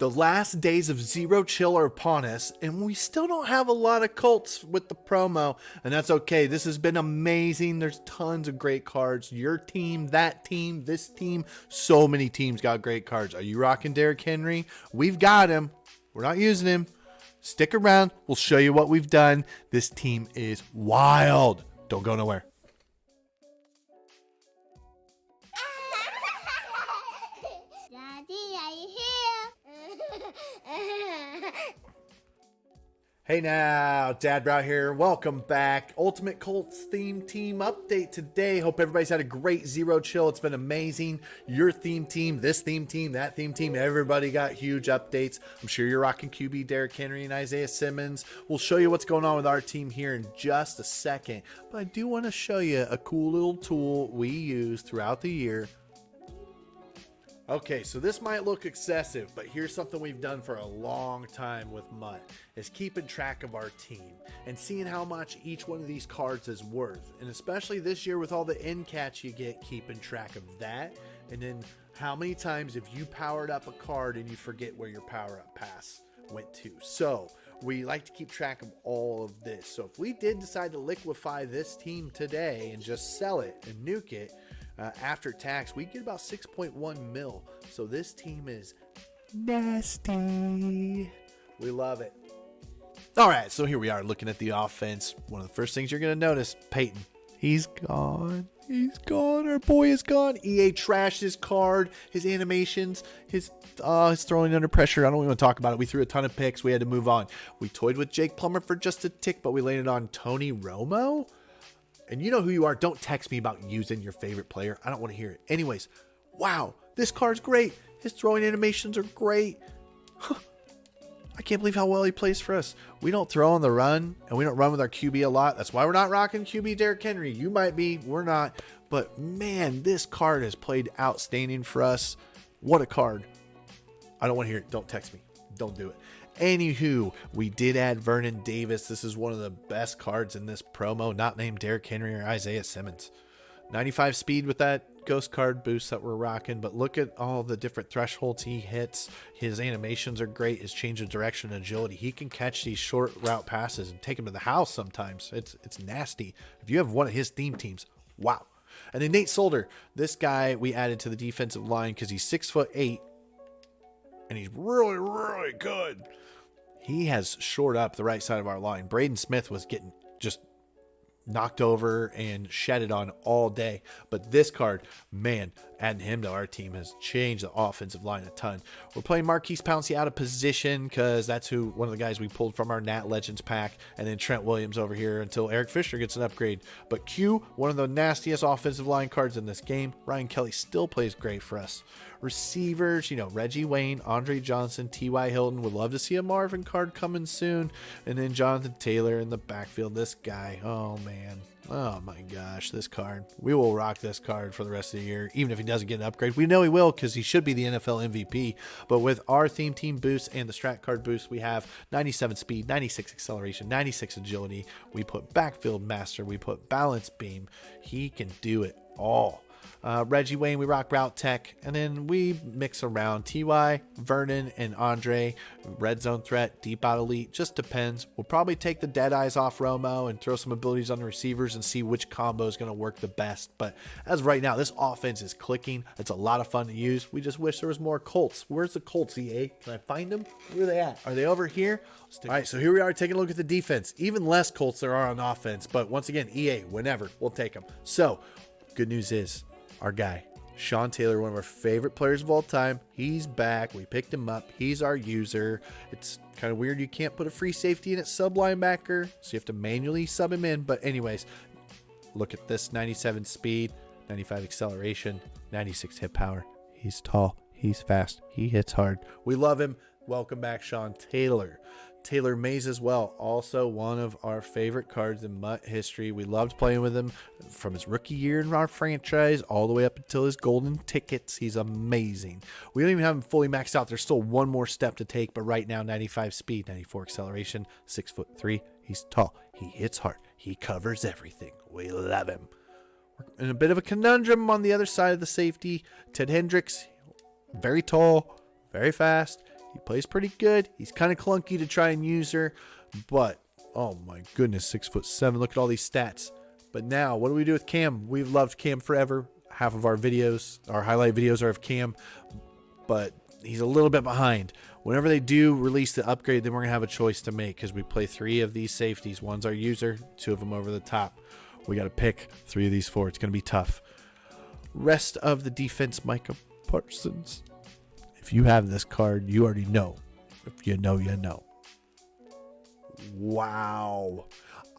The last days of Zero Chill are upon us, and we still don't have a lot of Colts with the promo, and that's okay. This has been amazing. There's tons of great cards. Your team, that team, this team, so many teams got great cards. Are you rocking Derrick Henry? We've got him. We're not using him. Stick around. We'll show you what we've done. This team is wild. Don't go nowhere. Hey now, Dad Brow here. Welcome back. Ultimate Colts Theme Team update today. Hope everybody's had a great Zero Chill. It's been amazing. Your theme team, this theme team, that theme team, everybody got huge updates. I'm sure you're rocking QB Derrick Henry and Isaiah Simmons. We'll show you what's going on with our team here in just a second. But I do want to show you a cool little tool we use throughout the year. Okay, so this might look excessive, but here's something we've done for a long time with Mutt, is keeping track of our team and seeing how much each one of these cards is worth. And especially this year with all the end cats you get, keeping track of that. And then how many times have you powered up a card and you forget where your power up pass went to? So we like to keep track of all of this. So if we did decide to liquefy this team today and just sell it and nuke it, after tax, we get about 6.1 mil. So this team is nasty. We love it. All right, so here we are looking at the offense. One of the first things you're going to notice, Peyton. He's gone. He's gone. Our boy is gone. EA trashed his card, his animations, his throwing under pressure. I don't even want to talk about it. We threw a ton of picks. We had to move on. We toyed with Jake Plummer for just a tick, but we landed on Tony Romo. And you know who you are. Don't text me about using your favorite player. I don't want to hear it. Anyways, wow, this card's great. His throwing animations are great. I can't believe how well he plays for us. We don't throw on the run, and we don't run with our QB a lot. That's why we're not rocking QB Derrick Henry. You might be. We're not. But, man, this card has played outstanding for us. What a card. I don't want to hear it. Don't text me. Don't do it. Anywho, we did add Vernon Davis. This is one of the best cards in this promo, not named Derrick Henry or Isaiah Simmons. 95 speed with that ghost card boost that we're rocking, but look at all the different thresholds he hits. His animations are great. His change of direction and agility. He can catch these short route passes and take them to the house sometimes. It's nasty. If you have one of his theme teams, wow. And then Nate Solder, this guy we added to the defensive line because he's 6'8", and he's really, really good. He has shored up the right side of our line. Braden Smith was getting just knocked over and shedded on all day. But this card, man, adding him to our team has changed the offensive line a ton. We're playing Marquise Pouncey out of position because that's one of the guys we pulled from our Nat Legends pack. And then Trent Williams over here until Eric Fisher gets an upgrade. But Q, one of the nastiest offensive line cards in this game. Ryan Kelly still plays great for us. Receivers, Reggie Wayne, Andre Johnson, T.Y. Hilton. Would love to see a Marvin card coming soon. And then Jonathan Taylor in the backfield. This guy, oh man. Oh my gosh, this card. We will rock this card for the rest of the year, even if he doesn't get an upgrade. We know he will because he should be the NFL MVP. But with our theme team boost and the strat card boost, we have 97 speed, 96 acceleration, 96 agility. We put backfield master. We put balance beam. He can do it all. Reggie Wayne, we rock route tech, and then we mix around Ty, Vernon, and Andre. Red zone threat, deep out elite, just depends. We'll probably take the dead eyes off Romo and throw some abilities on the receivers and see which combo is going to work the best. But as of right now, this offense is clicking. It's a lot of fun to use. We just wish there was more Colts. Where's the Colts, EA? Can I find them? Where are they at? Are they over here? All right, so here we are taking a look at the defense. Even less Colts there are on offense, but once again, EA, whenever, we'll take them. So, good news is, our guy, Sean Taylor, one of our favorite players of all time. He's back. We picked him up. He's our user. It's kind of weird you can't put a free safety in at sub linebacker, so you have to manually sub him in. But anyways, look at this: 97 speed, 95 acceleration, 96 hit power. He's tall. He's fast. He hits hard. We love him. Welcome back, Sean Taylor. Taylor Mays as well, also one of our favorite cards in Mutt history. We loved playing with him from his rookie year in our franchise all the way up until his golden tickets. He's amazing. We don't even have him fully maxed out. There's still one more step to take, but right now 95 speed, 94 acceleration, 6'3". He's tall. He hits hard. He covers everything. We love him. We're in a bit of a conundrum on the other side of the safety. Ted Hendricks, very tall, very fast. He plays pretty good. He's kind of clunky to try and use her, but oh my goodness, 6'7". Look at all these stats. But now, what do we do with Cam? We've loved Cam forever. Half of our videos, our highlight videos, are of Cam, but he's a little bit behind. Whenever they do release the upgrade, then we're gonna have a choice to make because we play 3 of these safeties. One's our user, 2 of them over the top. We got to pick 3 of these 4. It's gonna be tough. Rest of the defense, Micah Parsons. If you have this card, you already know. If you know, you know. Wow.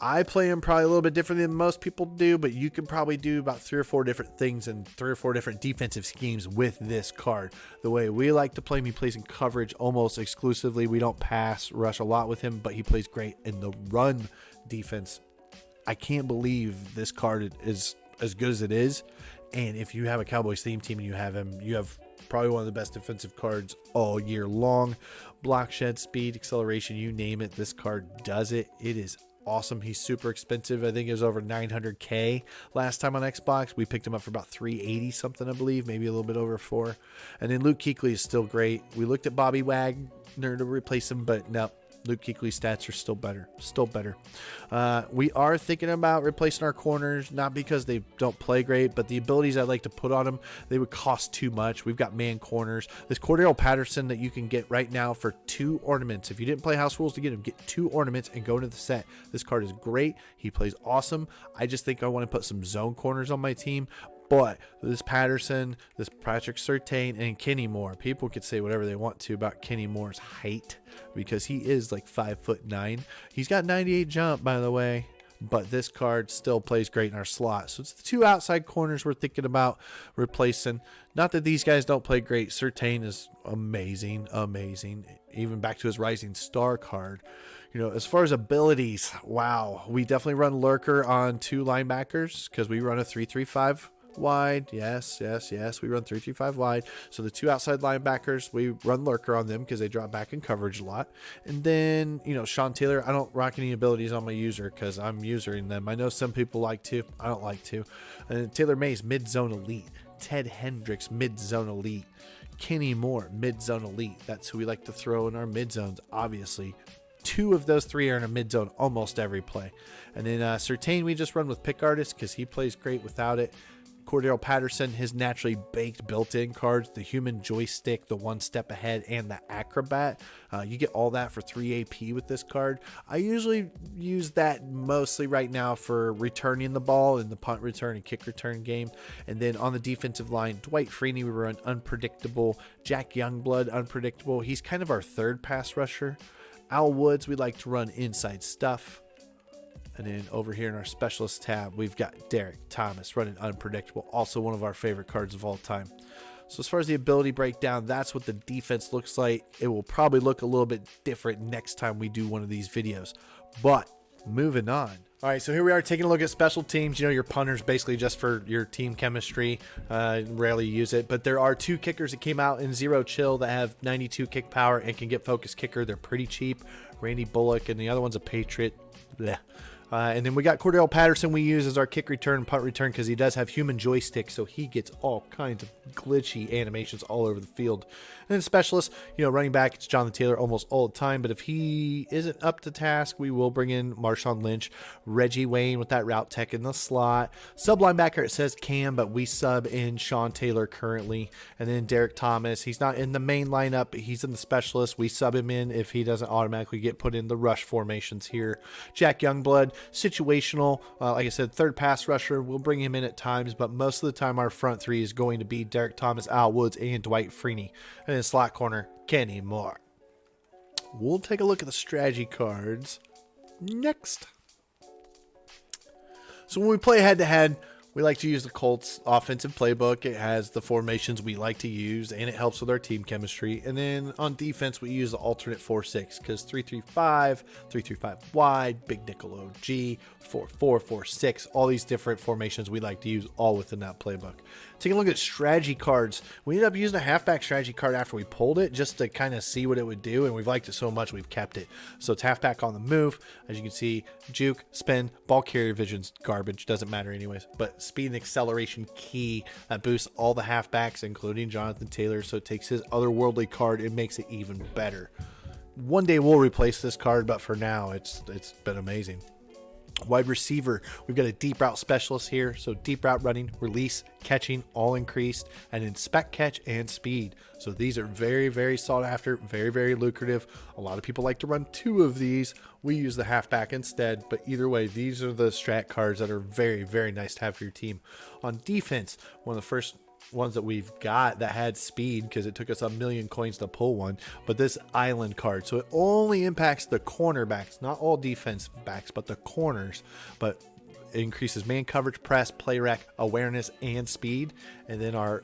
I play him probably a little bit different than most people do, but you can probably do about 3 or 4 different things and 3 or 4 different defensive schemes with this card. The way we like to play him, he plays in coverage almost exclusively. We don't pass rush a lot with him, but he plays great in the run defense. I can't believe this card is as good as it is. And if you have a Cowboys theme team and you have him, you have probably one of the best defensive cards all year long. Block, shed, speed, acceleration, you name it, this card does it. It is awesome. He's super expensive. I think it was over $900K last time on Xbox. We picked him up for about $380 something, I believe, maybe a little bit over 4. And then Luke Kuechly is still great. We looked at Bobby Wagner to replace him, but no, Luke Kuechly's stats are still better. We are thinking about replacing our corners, not because they don't play great, but the abilities I'd like to put on them, they would cost too much. We've got man corners. This Cordero Patterson that you can get right now for 2 ornaments. If you didn't play House Rules to get him, get 2 ornaments and go into the set. This card is great. He plays awesome. I just think I want to put some zone corners on my team. But this Patterson, this Patrick Surtain, and Kenny Moore, people could say whatever they want to about Kenny Moore's height because he is like 5'9". He's got 98 jump, by the way, but this card still plays great in our slot. So it's the 2 outside corners we're thinking about replacing. Not that these guys don't play great. Surtain is amazing. Even back to his Rising Star card. You know, as far as abilities, wow, we definitely run Lurker on 2 linebackers because we run a 3-3-5. Wide, yes, we run 3-3-5 wide. So the 2 outside linebackers, we run Lurker on them because they drop back in coverage a lot. And then, you know, Sean Taylor, I don't rock any abilities on my user because I'm usering them. I know some people like to, I don't like to. And Taylor Mays, mid-zone elite. Ted Hendricks, mid-zone elite. Kenny Moore, mid-zone elite. That's who we like to throw in our mid-zones, obviously. 2 of those 3 are in a mid-zone almost every play. And then Surtain, we just run with Pick Artist because he plays great without it. Cordero Patterson, his naturally baked built-in cards, the human joystick, the 1 step ahead, and the acrobat. You get all that for 3 AP with this card. I usually use that mostly right now for returning the ball in the punt return and kick return game. And then on the defensive line, Dwight Freeney, we run unpredictable. Jack Youngblood, unpredictable. He's kind of our 3rd pass rusher. Al Woods, we like to run inside stuff. And then over here in our specialist tab, we've got Derek Thomas running unpredictable. Also one of our favorite cards of all time. So as far as the ability breakdown, that's what the defense looks like. It will probably look a little bit different next time we do one of these videos. But moving on. All right, so here we are taking a look at special teams. You know, your punter's basically just for your team chemistry. Rarely use it. But there are 2 kickers that came out in Zero Chill that have 92 kick power and can get focus kicker. They're pretty cheap. Randy Bullock, and the other one's a Patriot. Blech. And then we got Cordero Patterson we use as our kick return and punt return because he does have human joystick, so he gets all kinds of glitchy animations all over the field. And then specialist, you know, running back, it's Jonathan Taylor almost all the time, but if he isn't up to task, we will bring in Marshawn Lynch, Reggie Wayne with that route tech in the slot. Sub linebacker, it says Cam, but we sub in Sean Taylor currently. And then Derek Thomas, he's not in the main lineup, but he's in the specialist. We sub him in if he doesn't automatically get put in the rush formations here. Jack Youngblood, situational, like I said, 3rd pass rusher. We'll bring him in at times, but most of the time our front 3 is going to be Derek Thomas, Al Woods, and Dwight Freeney. And then slot corner, Kenny Moore. We'll take a look at the strategy cards next. So when we play head-to-head, we like to use the Colts offensive playbook. It has the formations we like to use, and it helps with our team chemistry. And then on defense, we use the alternate 4-6 because 3-3-5, 3-3-5 wide, big nickel OG, 4-4, 4-6, all these different formations we like to use all within that playbook. Taking a look at strategy cards. We ended up using a halfback strategy card after we pulled it just to kind of see what it would do, and we've liked it so much we've kept it. So it's halfback on the move. As you can see, juke, spin, ball carrier vision's garbage. Doesn't matter anyways. But speed and acceleration key. That boosts all the halfbacks, including Jonathan Taylor. So it takes his otherworldly card and makes it even better. One day we'll replace this card, but for now it's been amazing. Wide receiver, we've got a deep route specialist here. So deep route running, release, catching, all increased, and inspect, catch, and speed. So these are very, very sought after, very, very lucrative. A lot of people like to run 2 of these. We use the halfback instead, but either way, these are the strat cards that are very, very nice to have for your team. On defense, one of the first ones that we've got that had speed, because it took us 1,000,000 coins to pull one, but this island card, so it only impacts the cornerbacks, not all defense backs, but the corners, but it increases man coverage, press, play rec, awareness, and speed. And then our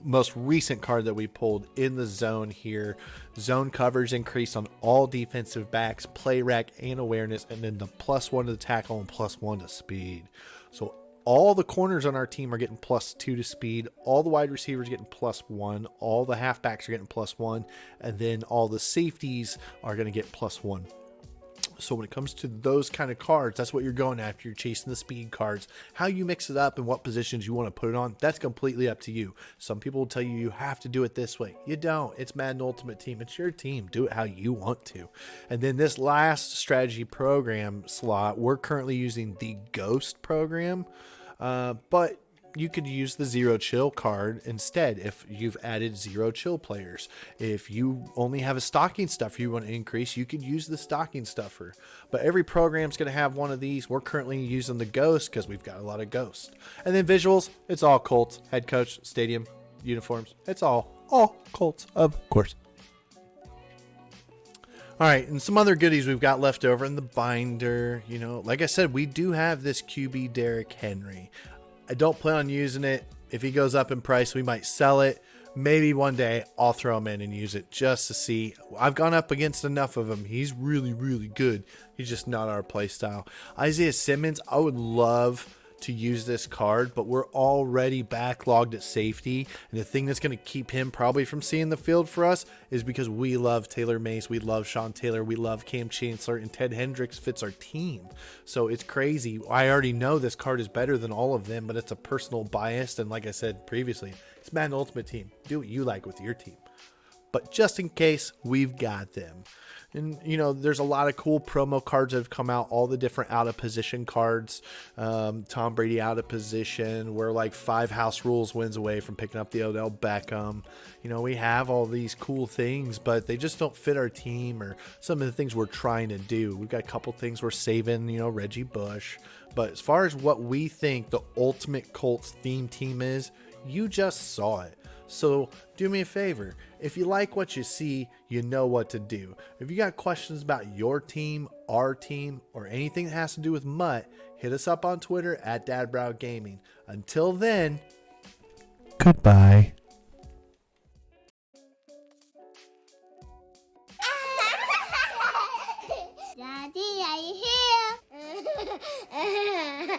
most recent card that we pulled in the zone here, zone coverage increase on all defensive backs, play rec, and awareness, and then the +1 to the tackle and +1 to speed. So all the corners on our team are getting +2 to speed. All the wide receivers getting +1. All the halfbacks are getting +1. And then all the safeties are going to get +1. So when it comes to those kind of cards, that's what you're going after. You're chasing the speed cards. How you mix it up and what positions you want to put it on, that's completely up to you. Some people will tell you you have to do it this way. You don't. It's Madden Ultimate Team. It's your team. Do it how you want to. And then this last strategy program slot, we're currently using the Ghost program, but you could use the Zero Chill card instead if you've added Zero Chill players. If you only have a stocking stuffer you want to increase, you could use the stocking stuffer. But every program's going to have one of these. We're currently using the Ghost because we've got a lot of Ghosts. And then visuals, it's all Colts. Head coach, stadium, uniforms. It's all Colts, of course. All right, and some other goodies we've got left over in the binder. You know, like I said, we do have this QB Derrick Henry. I don't plan on using it. If he goes up in price, we might sell it. Maybe one day I'll throw him in and use it just to see. I've gone up against enough of him. He's really, really good. He's just not our play style. Isaiah Simmons, I would love to use this card, but we're already backlogged at safety, and the thing that's going to keep him probably from seeing the field for us is because we love Taylor Mays, we love Sean Taylor, we love Cam Chancellor, and Ted Hendricks fits our team. So it's crazy. I already know this card is better than all of them, but it's a personal bias, and like I said previously, it's Madden Ultimate Team. Do what you like with your team. But just in case, we've got them. And, you know, there's a lot of cool promo cards that have come out, all the different out of position cards. Tom Brady out of position. We're like 5 house rules wins away from picking up the Odell Beckham. You know, we have all these cool things, but they just don't fit our team or some of the things we're trying to do. We've got a couple things we're saving, you know, Reggie Bush. But as far as what we think the ultimate Colts theme team is, you just saw it. So do me a favor. If you like what you see, you know what to do. If you got questions about your team, our team, or anything that has to do with Mutt, hit us up on Twitter at Dadbrow Gaming. Until then, goodbye. Daddy, are you here?